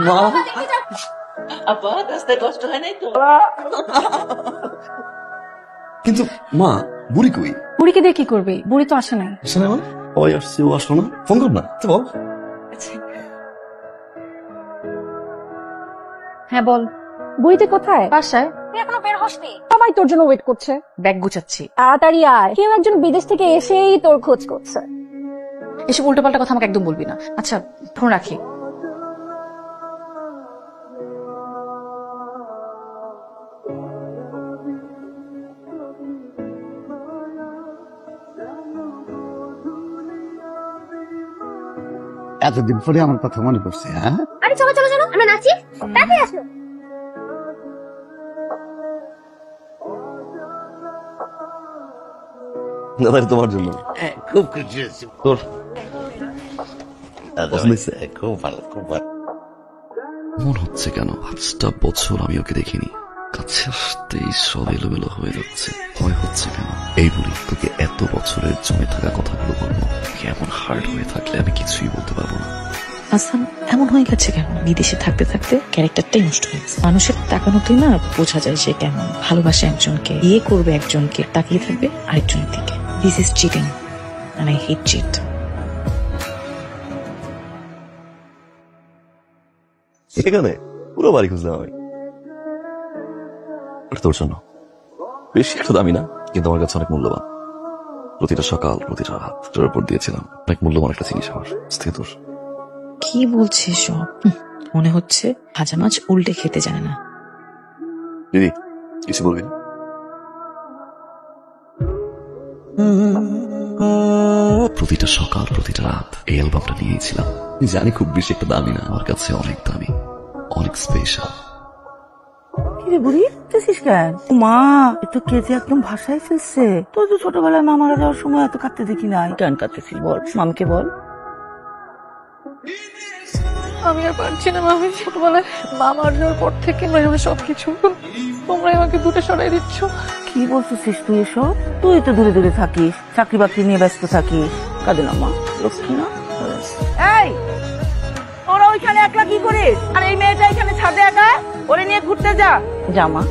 মা আপা রাস্তায় কষ্ট হয় নাই তো? কিন্তু মা বুড়ি কই? বুড়িকে দিয়ে কি করবি? বুড়ি তো আসে নাই। আসে না? ওই আসছে, ও আসলো না? ফোন কর না তো। বল। হ্যাঁ বল। বুড়িতে কোথায়? বাসায়। তুই এখনো বের হসনি? সবাই তোর জন্য ওয়েট করছে। ব্যাগ গুছাচ্ছি। তাড়াতাড়ি আয়, কেউ একজন বিদেশ থেকে এসেই তোর খোঁজ করছে। এসব উল্টোপাল্টা কথা আমাকে একদম বলবি না। আচ্ছা ফোন রাখি। এতদিন পরে আমার কথা মনে পড়ছে। হ্যাঁ, আরে চলো চলো চলো, আমরা নাচি। তাড়াতাড়ি আসো। দাদা তোমার জন্য। খুব খুশি হয়েছি। তোর পছন্দ হয়েছে? খুব ভালো, খুব ভালো। মন হচ্ছে কেন 5টা বছর আমি ওকে দেখিনি, কাছে আসতেই সব এলোমেলো হয়ে যাচ্ছে। ভয় হচ্ছে কেন? এই বলি তোকে এত বছরের জমে থাকা কথাগুলো বলবো, এমন হার্ড হয়ে থাকলে আমি কিছুই বলতে পারবো না। হাসান এমন হয়ে গেছে কেন? বিদেশে থাকতে থাকতে ক্যারেক্টারটাই নষ্ট হয়ে গেছে। মানুষের তাকানোতেই না বোঝা যায় সে কেমন। ভালোবাসে একজনকে, বিয়ে করবে একজনকে, তাকিয়ে থাকবে আরেকজনের দিকে। This is cheating and I hate cheat. এখানে পুরো বাড়ি খুঁজলাম আমি, তোর জন্য। বেশি একটা দামি না, কিন্তু আমার কাছে অনেক মূল্যবান। প্রতিটা সকাল, প্রতিটা রাত তোর উপর দিয়েছিলাম। অনেক মূল্যবান একটা জিনিস আমার থেকে তোর। কি বলছে সব? মনে হচ্ছে ভাজা মাছ উল্টে খেতে জানে না। দিদি কিছু বলবি না? প্রতিটা সকাল, প্রতিটা রাত এই অ্যালবামটা নিয়েছিলাম। জানি খুব বেশি একটা দামি না, আমার কাছে অনেক দামি, অনেক স্পেশাল। কিরে বুড়ি তুই কেন? মা একটু কেটে একদম ভাষায় ফেলছে। তুই তো ছোটবেলায় মা মারা যাওয়ার সময় এত কাঁদতে দেখি নাই। কেন কাঁদতেছিস বল, মামকে বল। আমি আর পারছি না মামি। ছোটবেলায় মা মারা যাওয়ার পর থেকে সবকিছু তোমরাই আমাকে দূরে সরাই দিচ্ছ। কি বলতেছিস তুই এসব? তুই তো দূরে দূরে থাকিস, চাকরি বাকরি নিয়ে ব্যস্ত থাকিস। কাঁদে না মা, লক্ষ্মী না। এই তোরা ওইখানে একলা কি করিস? আর এই মেয়েটা এখানে ছাদে একা, ওরে নিয়ে ঘুরতে যা। যা মা,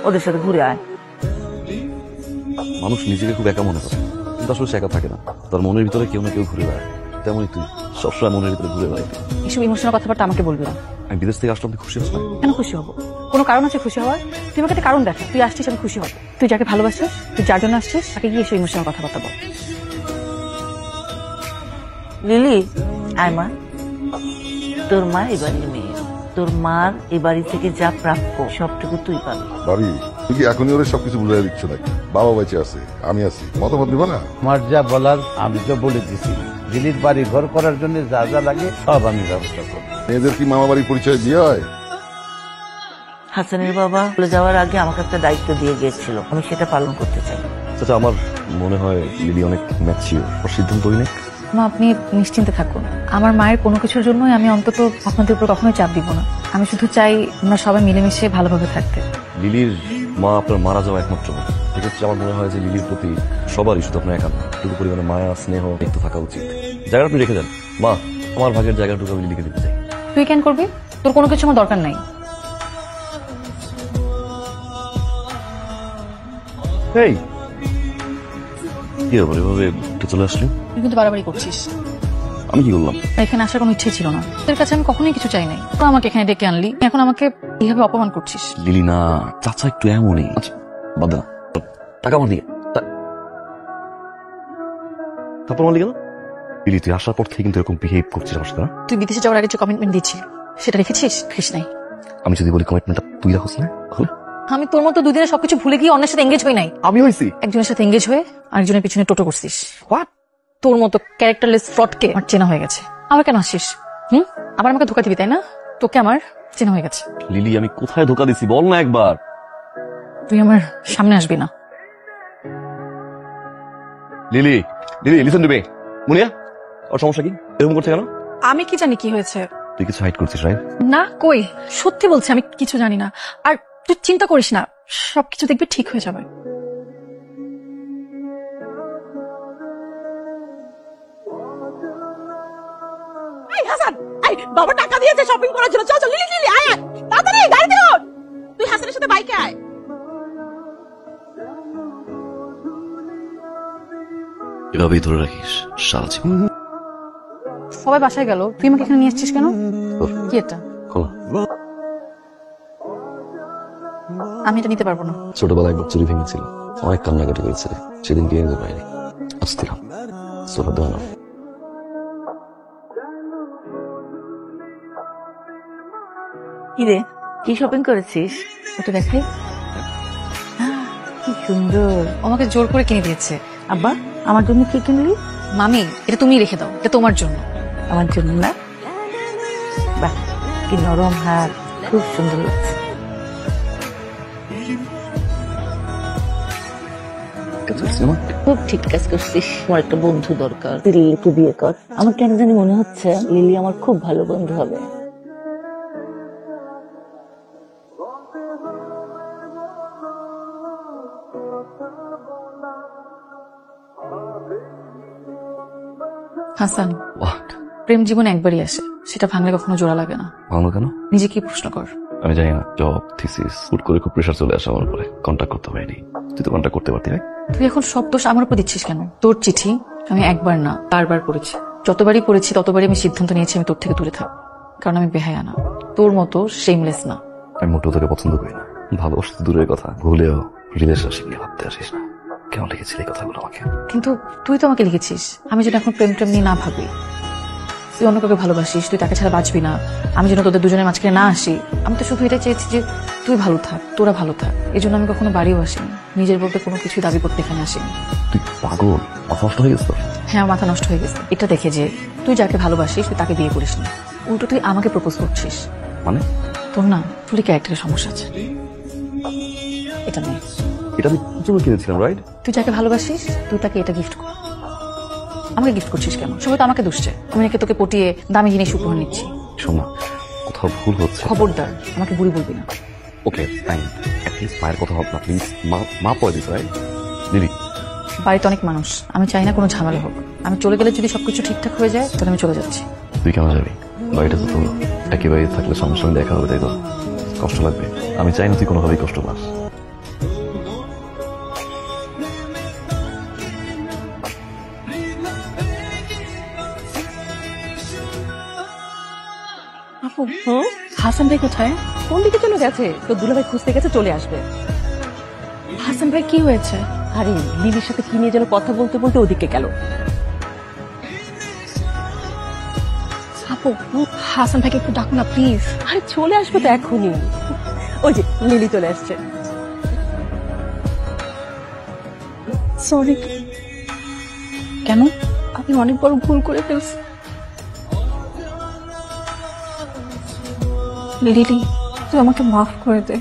ওদের সাথে ঘুরে আয়। মানুষ নিজেকে খুব একা মনে করে, কিন্তু আসলে সে একা থাকে না। তার মনের ভিতরে কেউ না কেউ ঘুরে বেড়ায়। তেমনই তুই সবসময় মনের ভিতরে ঘুরে বেড়াই। এসব ইমোশনাল কথাবার্তা আমাকে বলবি না। আমি বিদেশ থেকে আসলাম, তুই খুশি হস না? কেন খুশি হবো? কোনো কারণ আছে খুশি হওয়ার? তুই আমাকে একটা কারণ দেখ। তুই আসছিস, আমি খুশি হব। তুই যাকে ভালোবাসিস, তুই যার জন্য আসছিস, তাকে গিয়ে এসব ইমোশনাল কথাবার্তা বল। লিলি আয় মা, তোর মা এবারের মেয়ে। তোর মার এ বাড়ি থেকে যা প্রাপ্য সবটুকু তুই পাবি। ভাবি তুই কি এখনই ওরা সবকিছু বুঝাই দিচ্ছ নাকি? বাবা বেঁচে আছে, আমি আছি, মতামত দিবা না? আমার যা বলার আমি তো বলে দিছি। দিদির বাড়ি ঘর করার জন্য যা যা লাগে সব আমি ব্যবস্থা করবো। মেয়েদের কি মামা বাড়ির পরিচয় দিয়ে হয়? হাসানের বাবা চলে যাওয়ার আগে আমাকে একটা দায়িত্ব দিয়ে গিয়েছিল, আমি সেটা পালন করতে চাই। আচ্ছা, আমার মনে হয় লিলি অনেক ম্যাচিওর, ওর সিদ্ধান্ত অনেক। মা আপনি নিশ্চিন্তে থাকুন। আমার মায়ের কোনো কিছুর জন্যই আমি অন্তত আপনাদের উপর কখনোই চাপ দিব না। আমি শুধু চাই আমরা সবাই মিলেমিশে ভালোভাবে থাকতে। লিলির মা আপনার মারা যাওয়া একমাত্র মা। এক্ষেত্রে আমার মনে হয় যে লিলির প্রতি সবারই, শুধু আপনার একা না, শুধু পরিমাণে মায়া স্নেহ একটু থাকা উচিত। জায়গাটা আপনি রেখে দেন মা, আমার ভাগের জায়গাটুকু আমি লিলিকে দিতে চাই। তুই কেন করবি? তোর কোনো কিছু আমার দরকার নাই। এই কি ব্যাপার, এভাবে একটু চলে আসলি? তুই কিন্তু বাড়াবাড়ি করছিস। আমি কি করলাম? এখানে আসার কোনো ইচ্ছে ছিল না। তোর কাছে আমি কখনোই কিছু চাই নাই। তো আমাকে এখানে ডেকে আনলি, এখন আমাকে এইভাবে অপমান করছিস। লিলি না, চাচা একটু এমনই। আচ্ছা বাদ দে না, টাকা আমার দিকে। তারপর আমার দিকে না। লিলি তুই আসার পর থেকে কিন্তু এরকম বিহেভ করছিস আমার সাথে। তুই বিদেশে যাওয়ার আগে যে কমিটমেন্ট দিয়েছিলি সেটা রেখেছিস? রেখিস নাই। আমি যদি বলি কমিটমেন্টটা তুই রাখছ না, তাহলে? আমি তোর মতো দুদিনে সবকিছু ভুলে গিয়ে অন্যের সাথে এঙ্গেজ হই নাই। আমি হইছি একজনের সাথে এঙ্গেজ হয়ে আরেকজনের পিছনে টোটো করছিস। হোয়াট? তোর মতো ক্যারেক্টারলেস ফ্রডকে আমার চেনা হয়ে গেছে। আবার কেন আসিস? আবার আমাকে ধোকা দিবি তাই না? তোকে আমার চেনা হয়ে গেছে। লিলি আমি কোথায় ধোকা দিছি বল না একবার। তুই আমার সামনে আসবি না। Lily, Lily listen to me. Muniya, ওর সমস্যা কি? এরকম করছে কেন? আমি কি জানি কি হয়েছে? তুই কিছু হাইড করছিস রাইট? না কই, সত্যি বলছি আমি কিছু জানি না। আর তুই চিন্তা করিস না, সবকিছু দেখবি ঠিক হয়ে যাবে। এই হাসান, এই বাবা টাকা দিয়েছে শপিং করার জন্য। চল চল লিলি লিলি আয় আয় তাড়াতাড়ি গাড়িতে ওঠ। তুই হাসানের সাথে বাইকে আয়। এভাবেই ধরে রাখিস সারা জীবন। সবাই বাসায় গেল, তুই আমাকে এখানে নিয়ে এসেছিস কেন? কি এটা? খোলা। আমি এটা নিতে পারবো না। ছোটবেলায় একবার চুরি ভেঙেছিল, অনেক কান্নাকাটি করেছে, সেদিন গিয়ে যেতে পারিনি। আসছিলাম সোফা দেওয়া না। কি রে, কি শপিং করেছিস? ওটা দেখাই। কি সুন্দর। আমাকে জোর করে কিনে দিয়েছে। আব্বা আমার জন্য কি কিনলি? মামি, এটা তুমি রেখে দাও, এটা তোমার জন্য। আমার জন্য না? বাহ, কি নরম হাত, খুব সুন্দর লাগছে। খুব ঠিক কাজ করছিস। আমার একটা বন্ধু দরকার, তুই লিলিকে বিয়ে কর। আমার কেন জানি মনে হচ্ছে লিলি আমার খুব ভালো বন্ধু হবে। হাসান, What? প্রেম জীবনে একবারই আসে, সেটা ভাঙলে কখনো জোড়া লাগে না। ভাঙলো কেন? নিজে কি প্রশ্ন কর। আমি জানি না, জব থিসিস হুট করে খুব প্রেশার চলে আসে আমার উপরে, কন্ট্যাক্ট করতে পারিনি। তুই তো কন্ট্যাক্ট করতে পারতি। তুই এখন সব দোষ আমার উপর দিচ্ছিস কেন? তোর চিঠি আমি একবার না বারবার পড়েছি, যতবারই পড়েছি ততবারই আমি সিদ্ধান্ত নিয়েছি আমি তোর থেকে দূরে থাক, কারণ আমি বেহায়া না, তোর মতো শেমলেস না। আমি মোটেও তোকে পছন্দ করি না, ভালোবাসা তো দূরের কথা, ভুলেও রিলেশনশিপ নিয়ে ভাবতে আসিস না। কেন লিখেছিলি এই কথাগুলো আমাকে? কিন্তু তুই তো আমাকে লিখেছিস আমি যেন এখন প্রেম প্রেম নিয়ে না ভাবি, তুই অন্য কাউকে ভালোবাসিস, তুই তাকে ছাড়া বাঁচবি না, আমি যেন তোদের দুজনের মাঝখানে না আসি। আমি তো শুধু এটাই চেয়েছি যে তুই ভালো থাক, তোরা ভালো থাক। এই জন্য আমি কখনো বাড়িও আসিনি, নিজের বলতে কোনো কিছু দাবি করতে এখানে আসিনি। তুই পাগল, মাথা নষ্ট হয়ে গেছে। হ্যাঁ, আমার মাথা নষ্ট হয়ে গেছে এটা দেখে যে তুই যাকে ভালোবাসিস তুই তাকে বিয়ে করিস না, উল্টো তুই আমাকে প্রপোজ করছিস। মানে? তোর না ফুলি ক্যারেক্টারের সমস্যা আছে। এটা নেই, এটা আমি তোর জন্য কিনেছিলাম, রাইট? তুই যাকে ভালোবাসিস তুই তাকে এটা গিফট কর। আমাকে গিফট করছিস কেন? সবাই তো আমাকে দুষছে, আমি নাকি তোকে পটিয়ে দামি জিনিস উপহার নিচ্ছি। শোন না, কোথাও ভুল হচ্ছে। খবরদার আমাকে বুড়ি বলবি না। ওকে ফাইন, অ্যাটলিস্ট মায়ের কথা ভাব না প্লিজ। মা পয় দিস, রাইট? দিদি, বাড়িতে অনেক মানুষ, আমি চাই না কোনো ঝামেলা হোক। আমি চলে গেলে যদি সবকিছু ঠিকঠাক হয়ে যায় তাহলে আমি চলে যাচ্ছি। তুই কেন যাবি? বাড়িটা তো তোর, একেবারে থাকলে সঙ্গে সঙ্গে দেখা হবে, তাই তো? কষ্ট লাগবে, আমি চাই না তুই কোনোভাবেই কষ্ট পাস। আপু, হাসান ভাই কোথায়? কোন দিকে চলে গেছে? তো দুলাভাই খুঁজতে গেছে, চলে আসবে। হাসান ভাই কি হয়েছে? আরে লিলির সাথে কি নিয়ে যেন কথা বলতে বলতে ওদিকে গেল। আপু, হাসান ভাইকে একটু ডাকো না প্লিজ। আরে চলে আসবে তো এখনই। ওই যে লিলি চলে আসছে। সরি। কেন? আমি অনেক বড় ভুল করে ফেলছি। লিলি, তুই আমাকে মাফ করে দে,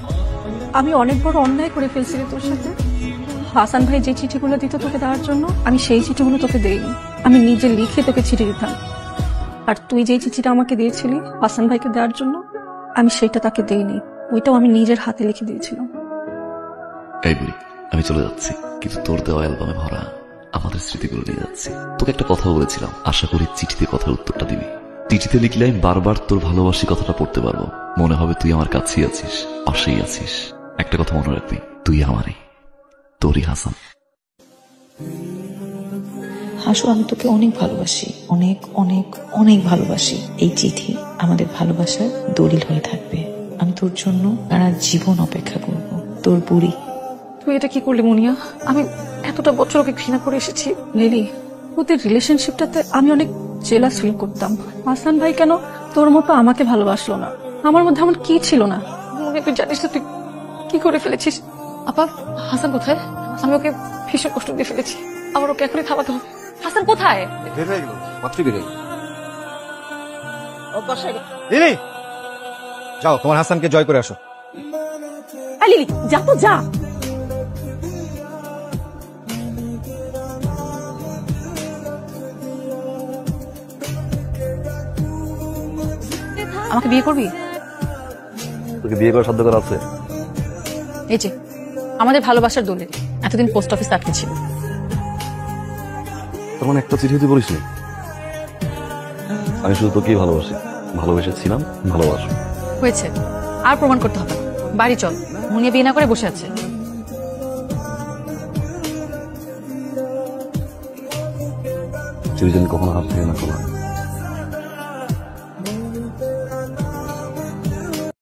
আমি অনেক বড় অন্যায় করে ফেলছি রে তোর সাথে। হাসান ভাই যে চিঠিগুলো দিত তোকে দেওয়ার জন্য, আমি সেই চিঠিগুলো তোকে দেইনি, আমি নিজে লিখে তোকে চিঠি দিতাম। আর তুই যে চিঠিটা আমাকে দিয়েছিলি হাসান ভাইকে দেওয়ার জন্য, আমি সেটা তাকে দেইনি, ওইটাও আমি নিজের হাতে লিখে দিয়েছিলাম। এই বুড়ি, আমি চলে যাচ্ছি, কিন্তু তোর দেওয়া অ্যালবামে ভরা আমাদের স্মৃতিগুলো নিয়ে যাচ্ছি। তোকে একটা কথা বলেছিলাম, আশা করি চিঠিতে কথার উত্তরটা দিবি। চিঠিতে লিখলে আমি বারবার তোর ভালোবাসি কথাটা পড়তে পারবো, মনে হবে তুই আমার কাছেই আছিস, পাশেই আছিস। একটা কথা মনে রাখবি, তুই আমারই, তোরই হাসান। হাসু, আমি তোকে অনেক ভালোবাসি, অনেক অনেক অনেক ভালোবাসি। এই চিঠি আমাদের ভালোবাসার দলিল হয়ে থাকবে। আমি তোর জন্য সারা জীবন অপেক্ষা করব। তোর বুড়ি। তুই এটা কি করলি মুনিয়া? আমি এতটা বছর ওকে ঘৃণা করে এসেছি। লিলি, ওদের রিলেশনশিপটাতে আমি অনেক জেলাস ফিল করতাম। হাসান ভাই কেন তোর মতো আমাকে ভালোবাসলো না? আমার মধ্যে এমন কি ছিল না? মনে তুই জানিস না তুই কি করে ফেলেছিস? আপা, হাসান কোথায়? আমি ওকে ভীষণ কষ্ট দিয়ে ফেলেছি, আমার ওকে এখনই থামাতে হবে। হাসান কোথায়? লিলি, যাও তোমার হাসানকে জয় করে আসো। লিলি যা তো যা। আমাকে বিয়ে করবি? তোকে বিয়ে করার সাধ্য করা আছে? এই যে আমাদের ভালোবাসার দলিল, এতদিন পোস্ট অফিসে আটকে ছিল। তার মানে একটা চিঠি তুই বলিস নি? আমি শুধু তোকেই ভালোবাসি, ভালোবেসেছিলাম, ভালোবাসো। হয়েছে, আর প্রমাণ করতে হবে না। বাড়ি চল, মুনিয়া বিয়ে না করে বসে আছে। তুই যেন কখনো হাত থেকে না খোলা।